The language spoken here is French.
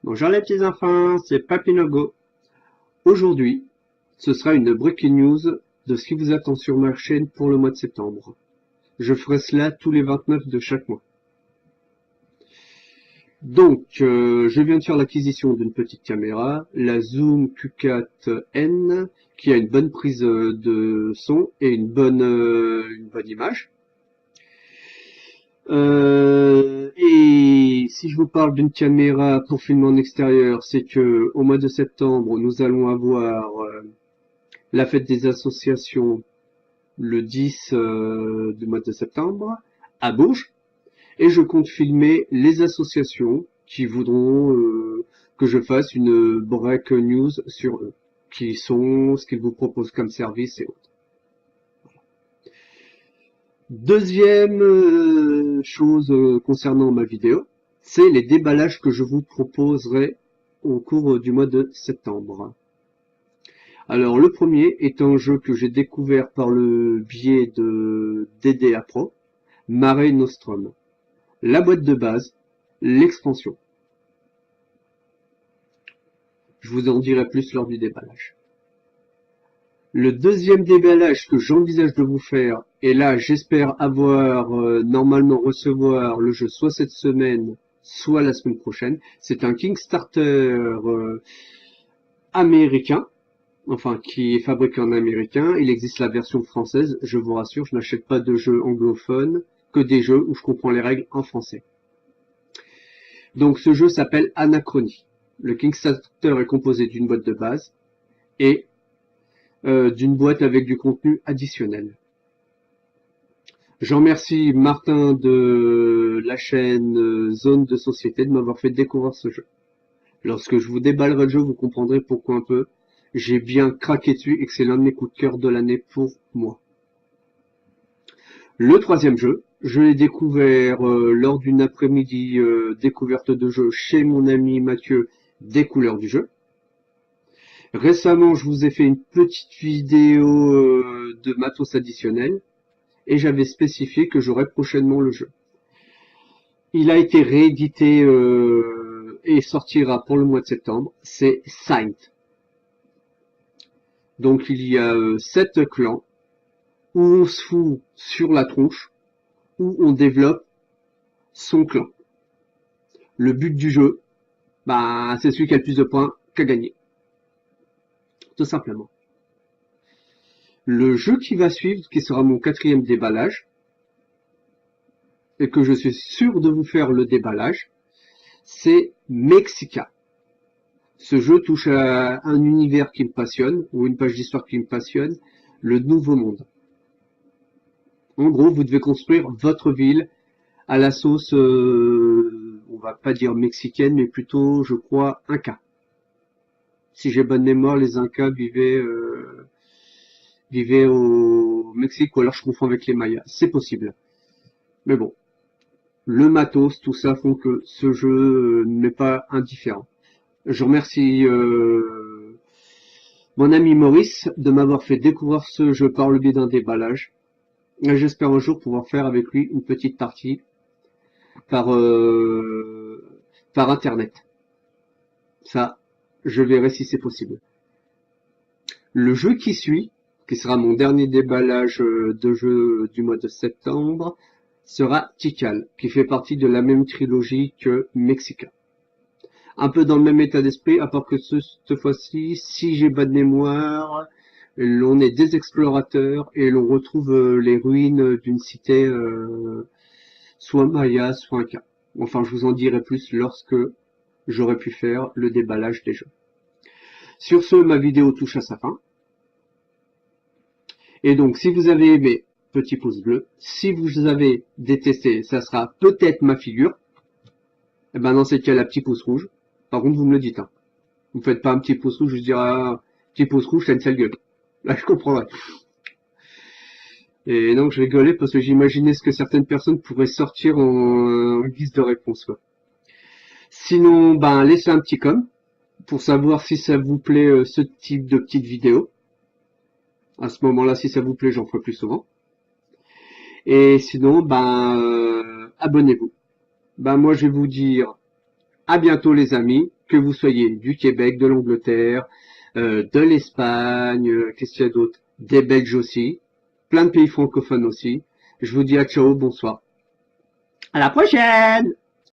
Bonjour les petits enfants, c'est Papy Nogo. Aujourd'hui, ce sera une breaking news de ce qui vous attend sur ma chaîne pour le mois de septembre. Je ferai cela tous les 29 de chaque mois. Donc, je viens de faire l'acquisition d'une petite caméra, la Zoom Q4N, qui a une bonne prise de son et une bonne image. Et si je vous parle d'une caméra pour filmer en extérieur, c'est que au mois de septembre, nous allons avoir la fête des associations le 10 du mois de septembre à Bourges, et je compte filmer les associations qui voudront que je fasse une break news sur eux, qui sont ce qu'ils vous proposent comme service et autres. Deuxième chose concernant ma vidéo, c'est les déballages que je vous proposerai au cours du mois de septembre. Alors le premier est un jeu que j'ai découvert par le biais de DDA Pro, Mare Nostrum. La boîte de base, l'expansion. Je vous en dirai plus lors du déballage. Le deuxième déballage que j'envisage de vous faire, et là j'espère avoir normalement recevoir le jeu soit cette semaine, soit la semaine prochaine, c'est un Kickstarter américain, enfin qui est fabriqué en américain. Il existe la version française, je vous rassure, je n'achète pas de jeux anglophones, que des jeux où je comprends les règles en français. Donc ce jeu s'appelle Anachronie. Le Kickstarter est composé d'une boîte de base et d'une boîte avec du contenu additionnel. Je remercie Martin de la chaîne Zone de Société de m'avoir fait découvrir ce jeu. Lorsque je vous déballerai le jeu, vous comprendrez pourquoi un peu j'ai bien craqué dessus et que c'est l'un de mes coups de cœur de l'année pour moi. Le troisième jeu, je l'ai découvert lors d'une après-midi découverte de jeu chez mon ami Mathieu des couleurs du jeu. Récemment, je vous ai fait une petite vidéo de matos additionnel et j'avais spécifié que j'aurai prochainement le jeu. Il a été réédité et sortira pour le mois de septembre. C'est Saint. Donc il y a 7 clans où on se fout sur la tronche, où on développe son clan. Le but du jeu, c'est celui qui a le plus de points qu'à gagner. Tout simplement. Le jeu qui va suivre, qui sera mon 4e déballage, et que je suis sûr de vous faire le déballage, c'est Mexica. Ce jeu touche à un univers qui me passionne, ou une page d'histoire qui me passionne, le Nouveau Monde. En gros, vous devez construire votre ville à la sauce, on va pas dire mexicaine, mais plutôt, je crois, inca. Si j'ai bonne mémoire, les Incas vivaient au Mexique, ou alors je confonds avec les Mayas. C'est possible. Mais bon, le matos, tout ça font que ce jeu n'est pas indifférent. Je remercie mon ami Maurice de m'avoir fait découvrir ce jeu par le biais d'un déballage. J'espère un jour pouvoir faire avec lui une petite partie par internet. Ça, je verrai si c'est possible. Le jeu qui suit, qui sera mon dernier déballage de jeu du mois de septembre, sera Tikal, qui fait partie de la même trilogie que Mexica. Un peu dans le même état d'esprit, à part que cette fois-ci, si j'ai bonne mémoire, l'on est des explorateurs et l'on retrouve les ruines d'une cité soit Maya, soit Inca. Enfin, je vous en dirai plus lorsque j'aurai pu faire le déballage des jeux. Sur ce, ma vidéo touche à sa fin. Et donc, si vous avez aimé, petit pouce bleu. Si vous avez détesté, ça sera peut-être ma figure. Et dans ces cas, la petit pouce rouge. Par contre, vous me le dites. Hein. Vous ne faites pas un petit pouce rouge, je dirais petit pouce rouge, t'as une sale gueule. Là, je comprendrai. Et donc, je rigolais parce que j'imaginais ce que certaines personnes pourraient sortir en guise de réponse. Quoi. Sinon, laissez un petit com pour savoir si ça vous plaît ce type de petite vidéo. À ce moment-là, si ça vous plaît, j'en ferai plus souvent. Et sinon, abonnez-vous. Moi, je vais vous dire à bientôt les amis. que vous soyez du Québec, de l'Angleterre, de l'Espagne, qu'est-ce qu'il y a d'autre? Des Belges aussi, plein de pays francophones aussi. Je vous dis à ciao, bonsoir. À la prochaine!